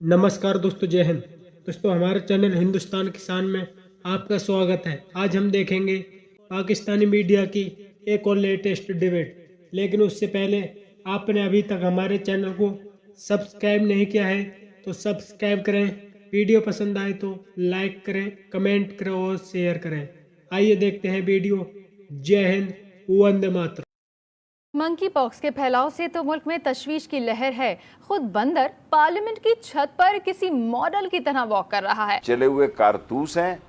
नमस्कार दोस्तों, जय हिंद। दोस्तों, हमारे चैनल हिंदुस्तान किसान में आपका स्वागत है। आज हम देखेंगे पाकिस्तानी मीडिया की एक और लेटेस्ट डिबेट। लेकिन उससे पहले आपने अभी तक हमारे चैनल को सब्सक्राइब नहीं किया है तो सब्सक्राइब करें। वीडियो पसंद आए तो लाइक करें, कमेंट करें और शेयर करें। आइए देखते हैं वीडियो। जय हिंद, वंदे मातरम। मंकी पॉक्स के फैलाव से तो मुल्क में तशवीश की लहर है। खुद बंदर पार्लियामेंट की छत पर किसी मॉडल की तरह वॉक कर रहा है। चले हुए कारतूस हैं।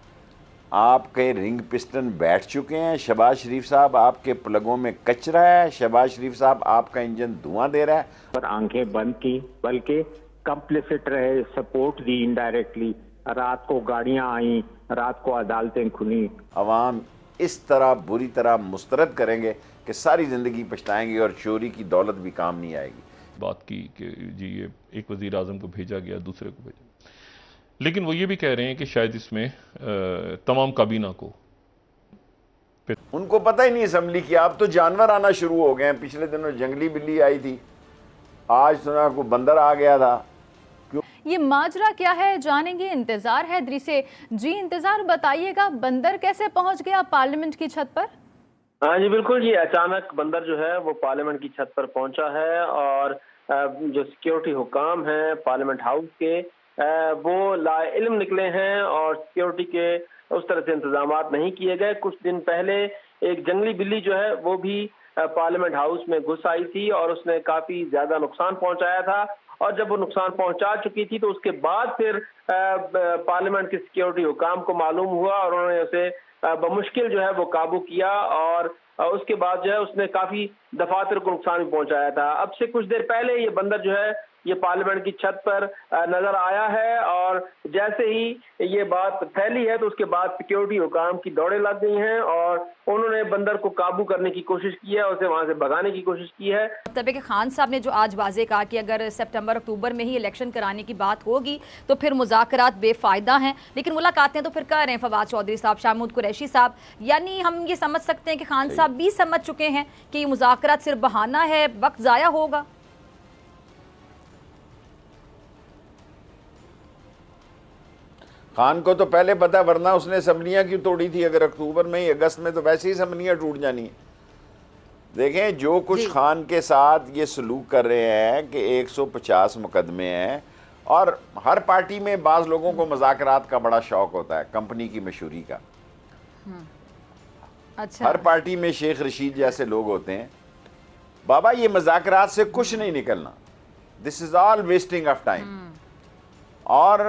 आपके रिंग पिस्टन बैठ चुके हैं। शहबाज शरीफ साहब, आपके प्लगों में कचरा है। शहबाज शरीफ साहब, आपका इंजन धुआं दे रहा है। पर आंखें बंद की, बल्कि कंप्लिसिट रहे, सपोर्ट दी इनडायरेक्टली। रात को गाड़ियां आई, रात को अदालतें खुली। अवाम इस तरह बुरी तरह मुस्तरद करेंगे कि सारी ज़िंदगी पछताएंगे और चोरी की दौलत भी काम नहीं आएगी। बात की कि जी ये एक वज़ीर आज़म को भेजा गया, दूसरे को भेजा, लेकिन वो ये भी कह रहे हैं कि शायद इसमें तमाम काबीना को उनको पता ही नहीं असम्बली की। अब तो जानवर आना शुरू हो गए हैं। पिछले दिनों जंगली बिल्ली आई थी, आज सुना को बंदर आ गया था। ये माजरा क्या है जानेंगे। इंतजार है दरी से जी, इंतजार बताइएगा। बंदर कैसे पहुंच गया पार्लियामेंट की छत पर? हाँ जी बिल्कुल जी, अचानक बंदर जो है वो पार्लियामेंट की छत पर पहुंचा है और जो सिक्योरिटी हुकाम हैं पार्लियामेंट हाउस के, वो लाइल्म निकले हैं और सिक्योरिटी के उस तरह से इंतजाम नहीं किए गए। कुछ दिन पहले एक जंगली बिल्ली जो है वो भी पार्लियामेंट हाउस में घुस आई थी और उसने काफी ज्यादा नुकसान पहुंचाया था। और जब वो नुकसान पहुंचा चुकी थी तो उसके बाद फिर पार्लियामेंट के सिक्योरिटी हुकाम को मालूम हुआ और उन्होंने उसे बमुश्किल जो है वो काबू किया और उसके बाद जो है उसने काफी दफातर को नुकसान भी पहुंचाया था। अब से कुछ देर पहले ये बंदर जो है ये पार्लियामेंट की छत पर नजर आया है और जैसे ही ये बात फैली है तो उसके बाद सिक्योरिटी हुकाम की दौड़ें लग गई हैं और उन्होंने बंदर को काबू करने की कोशिश की है, उसे वहां से भगाने की कोशिश की है। तबे के खान साहब ने जो आज वाजे कहा कि अगर सितंबर अक्टूबर में ही इलेक्शन कराने की बात होगी तो फिर मुज़ाकरात बेफायदा हैं, लेकिन मुलाकातें तो फिर कर रहे हैं फवाद चौधरी साहब, शाहमूद कुरैशी साहब। यानी हम ये समझ सकते हैं कि खान साहब भी समझ चुके हैं कि मुज़ाकरात सिर्फ बहाना है, वक्त ज़ाया होगा। खान को तो पहले पता, वरना उसने असम्बलियां क्यों तोड़ी थी? अगर अक्टूबर में ही, अगस्त में तो वैसे ही असम्बलियां टूट जानी है। देखें जो कुछ खान के साथ ये सलूक कर रहे हैं कि 150 मुकदमे हैं और हर पार्टी में बाज़ लोगों को मज़ाकरात का बड़ा शौक होता है, कंपनी की मशहूरी का। अच्छा। हर पार्टी में शेख रशीद जैसे लोग होते हैं। बाबा, ये मज़ाकरात से कुछ नहीं निकलना। This is all wasting of time. और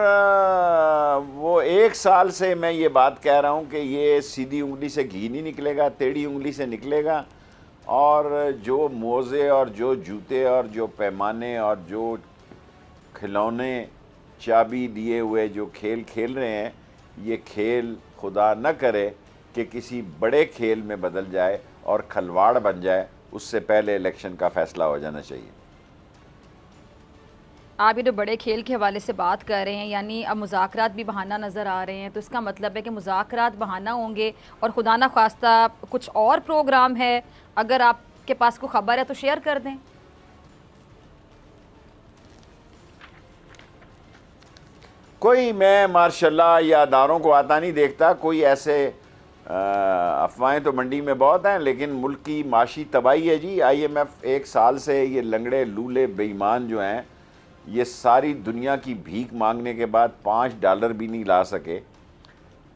वो 1 साल से मैं ये बात कह रहा हूँ कि ये सीधी उंगली से घी नहीं निकलेगा, टेढ़ी उंगली से निकलेगा। और जो मोज़े और जो जूते और जो पैमाने और जो खिलौने चाबी दिए हुए जो खेल खेल रहे हैं, ये खेल खुदा न करे कि किसी बड़े खेल में बदल जाए और खलवाड़ बन जाए। उससे पहले इलेक्शन का फैसला हो जाना चाहिए। आप ये जो बड़े खेल के हवाले से बात कर रहे हैं, यानी अब मुज़ाकरात भी बहाना नज़र आ रहे हैं, तो इसका मतलब है कि मुज़ाकरात बहाना होंगे और खुदा ना ख्वास्ता कुछ और प्रोग्राम है। अगर आपके पास कोई खबर है तो शेयर कर दें। कोई, मैं मार्शल्लाह या अदारों को आता नहीं देखता। कोई ऐसे अफवाहें तो मंडी में बहुत हैं, लेकिन मुल्क की माशी तबाही है जी। IMF 1 साल से ये लंगड़े लूले बेईमान जो हैं, ये सारी दुनिया की भीख मांगने के बाद $5 भी नहीं ला सके।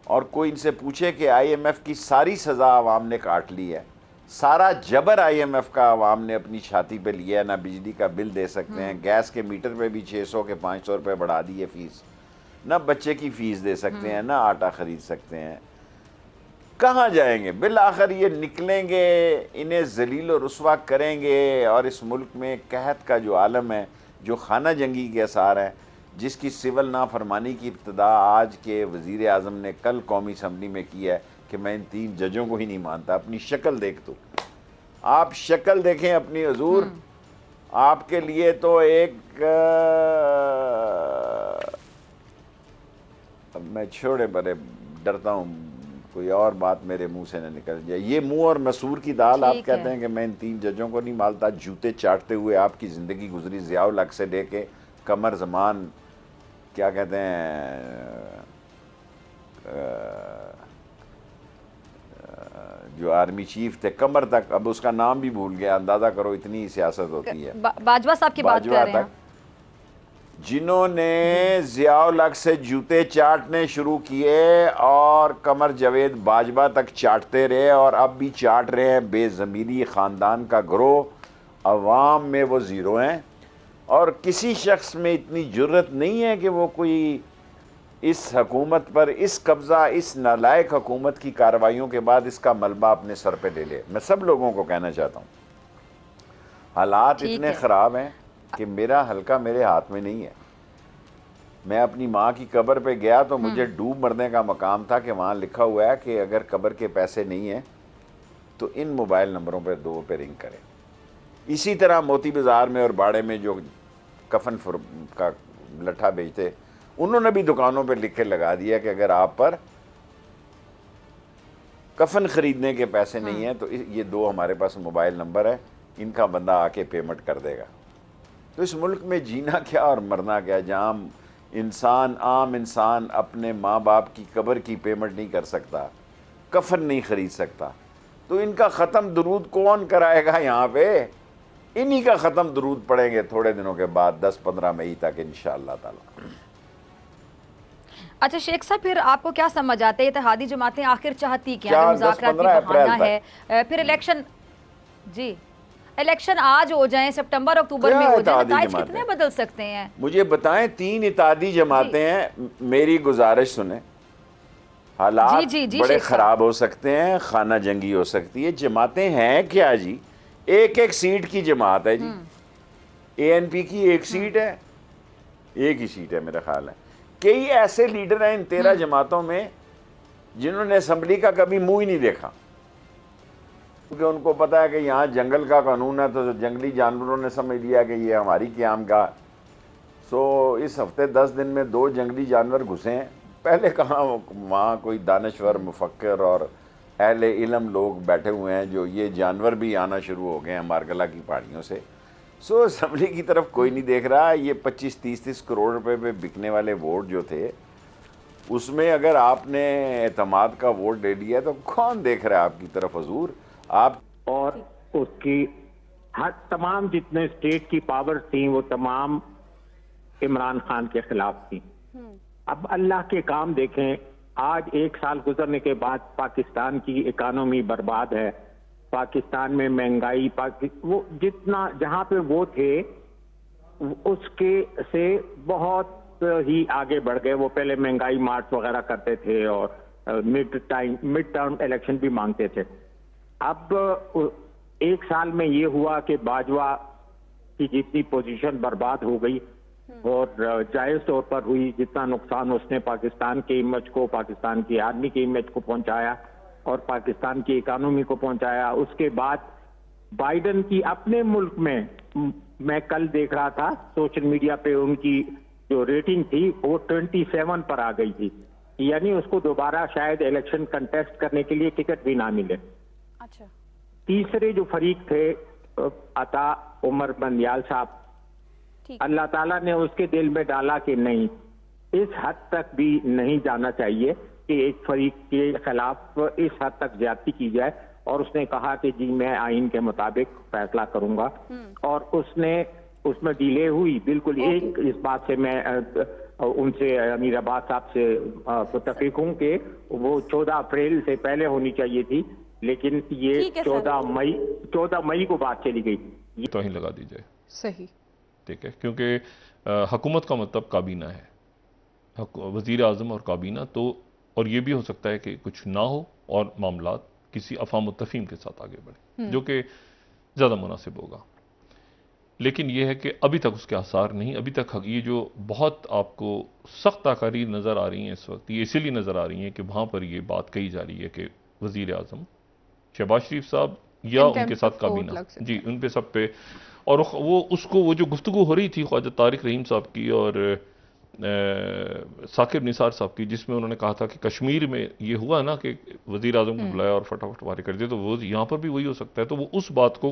और कोई इनसे पूछे कि IMF की सारी सज़ा आवाम ने काट ली है, सारा जबर IMF का आवाम ने अपनी छाती पे लिया है। ना बिजली का बिल दे सकते हैं, गैस के मीटर पे भी 600 के 500 रुपये बढ़ा दी है फ़ीस, ना बच्चे की फ़ीस दे सकते हैं, ना आटा ख़रीद सकते हैं। कहाँ जाएंगे? बिल आखिर ये निकलेंगे, इन्हें जलील और रुस्वा करेंगे। और इस मुल्क में कहत का जो आलम है, जो खाना जंगी के आसार हैं, जिसकी सिविल नाफरमानी की इब्तदा आज के वज़ीर आज़म ने कल कौमी असम्बली में की है कि मैं इन 3 जजों को ही नहीं मानता। अपनी शक्ल देख, तो आप शक्ल देखें अपनी हुजूर। आपके लिए तो एक मैं छोड़े, बड़े डरता हूँ कोई और बात मेरे मुंह से न निकल जाए। ये मुंह और मसूर की दाल। आप कहते हैं कि मैं इन 3 जजों को नहीं मानता। जूते चाटते हुए आपकी ज़िंदगी गुजरी, ज़ियाउल हक से लेके कमर जमान क्या कहते हैं जो आर्मी चीफ थे, कमर तक, अब उसका नाम भी भूल गया, अंदाजा करो इतनी सियासत होती है। बाजवा साहब की बात बाजवा कर रहे हैं तक, जिन्होंने जियाउल हक से जूते चाटने शुरू किए और कमर जावेद बाजवा तक चाटते रहे और अब भी चाट रहे हैं। बेज़मीरी ख़ानदान का ग्रोह, अवाम में वो ज़ीरो हैं और किसी शख्स में इतनी जुर्रत नहीं है कि वो कोई इस हुकूमत पर, इस कब्ज़ा, इस नालायक हुकूमत की कार्रवाइयों के बाद इसका मलबा अपने सर पे ले ले। मैं सब लोगों को कहना चाहता हूँ, हालात इतने ख़राब हैं कि मेरा हल्का मेरे हाथ में नहीं है। मैं अपनी माँ की कब्र पे गया तो मुझे डूब मरने का मकाम था कि वहाँ लिखा हुआ है कि अगर कब्र के पैसे नहीं हैं तो इन मोबाइल नंबरों पर 2 पे रिंग करें। इसी तरह मोती बाज़ार में और बाड़े में जो कफन का लट्ठा बेचते, उन्होंने भी दुकानों पर लिख के लगा दिया कि अगर आप पर कफन ख़रीदने के पैसे नहीं हैं तो ये 2 हमारे पास मोबाइल नंबर है, इनका बंदा आके पेमेंट कर देगा। तो इस मुल्क में जीना क्या और मरना क्या, जहाँ इंसान, आम इंसान अपने माँ बाप की कब्र की पेमेंट नहीं कर सकता, कफन नहीं ख़रीद सकता, तो इनका ख़त्म दरूद कौन कराएगा यहाँ पे? इन्हीं का ख़त्म दरूद पड़ेंगे थोड़े दिनों के बाद, 10-15 मई तक इंशाअल्लाह ताला। अच्छा शेख साहब, फिर आपको क्या समझ आता है इत्तेहादी जमातें आखिर चाहती क्या? 10-15 अप्रैल है फिर इलेक्शन, जी इलेक्शन आज हो जाएं, सितंबर अक्टूबर में हो जाए, नताइज कितने बदल सकते हैं? मुझे बताएं। 3 इत्तेहादी जमातें हैं, मेरी गुजारिश सुने। हालात बड़े ख़राब हो सकते हैं, खाना जंगी हो सकती है। जमातें हैं क्या जी? एक सीट की जमात है जी। ANP की 1 सीट है, 1 ही सीट है मेरा ख्याल है। कई ऐसे लीडर हैं इन 13 जमातों में जिन्होंने असम्बली का कभी मुंह ही नहीं देखा, क्योंकि उनको पता है कि यहाँ जंगल का कानून है, तो जंगली जानवरों ने समझ लिया कि ये हमारी क़याम का। सो इस हफ्ते 10 दिन में 2 जंगली जानवर घुसे हैं। पहले कहाँ वहाँ कोई दानश्वर, मुफक्कर और अहले इल्म लोग बैठे हुए हैं, जो ये जानवर भी आना शुरू हो गए हैं मारगला की पहाड़ियों से। सो असम्बली की तरफ कोई नहीं देख रहा। ये 25-30 करोड़ रुपए पे बिकने वाले वोट जो थे, उसमें अगर आपने एतमाद का वोट ले लिया तो कौन देख रहा है आपकी तरफ हुजूर? आप और उसकी हर तमाम जितने स्टेट की पावर थी वो तमाम इमरान खान के खिलाफ थी। अब अल्लाह के काम देखें, आज 1 साल गुजरने के बाद पाकिस्तान की इकानमी बर्बाद है। पाकिस्तान में महंगाई, वो जितना जहां पे वो थे उसके से बहुत ही आगे बढ़ गए। वो पहले महंगाई मार्च वगैरह करते थे और मिड टर्म इलेक्शन भी मांगते थे। अब 1 साल में ये हुआ कि बाजवा की जितनी पोजीशन बर्बाद हो गई और जायज तौर पर हुई, जितना नुकसान उसने पाकिस्तान के इमेज को, पाकिस्तान की आर्मी के इमेज को पहुंचाया और पाकिस्तान की इकानमी को पहुंचाया। उसके बाद बाइडन की अपने मुल्क में, मैं कल देख रहा था सोशल मीडिया पे, उनकी जो रेटिंग थी वो 27 पर आ गई थी, यानी उसको दोबारा शायद इलेक्शन कंटेस्ट करने के लिए टिकट भी ना मिले। अच्छा। तीसरे जो फरीक थे अता उमर बंदियाल साहब, अल्लाह ताला ने उसके दिल में डाला कि नहीं, इस हद तक भी नहीं जाना चाहिए कि एक फरीक के खिलाफ इस हद तक ज्यादती की जाए। और उसने कहा कि जी मैं आइन के मुताबिक फैसला करूंगा, और उसमें डिले हुई बिल्कुल। एक इस बात से मैं उनसे, अमीर अब्बास साहब से मुत्तफिक हूं कि वो 14 अप्रैल से पहले होनी चाहिए थी, लेकिन ये 14 मई को बात चली गई। तो ही लगा दी जाए, सही, ठीक है, क्योंकि हुकूमत का मतलब काबीना है, वज़ीर आज़म और काबीना। तो और ये भी हो सकता है कि कुछ ना हो और मामलात किसी अफ़ाम तफ़हीम के साथ आगे बढ़े, जो कि ज़्यादा मुनासिब होगा। लेकिन यह है कि अभी तक उसके आसार नहीं। अभी तक ये जो बहुत आपको सख्त ताक़रीर नज़र आ रही हैं इस वक्त, ये इसीलिए नज़र आ रही हैं कि वहाँ पर ये बात कही जा रही है कि वज़ीर आज़म शहबाज शरीफ साहब या उनके साथ काबीना, जी उन पे सब पे, और वो उसको वो जो गुफ्तगू हो रही थी ख्वाजा तारिक रहीम साहब की और साकिब निसार साहब की, जिसमें उन्होंने कहा था कि कश्मीर में ये हुआ ना कि वज़ीर आज़म को बुलाया और फटाफट वारे कर दिया, तो वो यहाँ पर भी वही हो सकता है। तो वो उस बात को,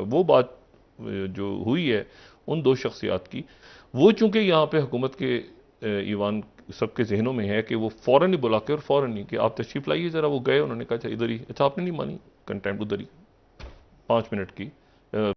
वो बात जो हुई है उन 2 शख्सियात की, वो चूँकि यहाँ पे हुकूमत के ईवान सबके जहनों में है कि वो फ़ौरन ही बुला के और फ़ौरन ही कि आप तशरीफ़ लाइए ज़रा। वो गए, उन्होंने कहा अच्छा इधर ही, अच्छा आपने नहीं मानी, कंटेम्प्ट उधर ही 5 मिनट की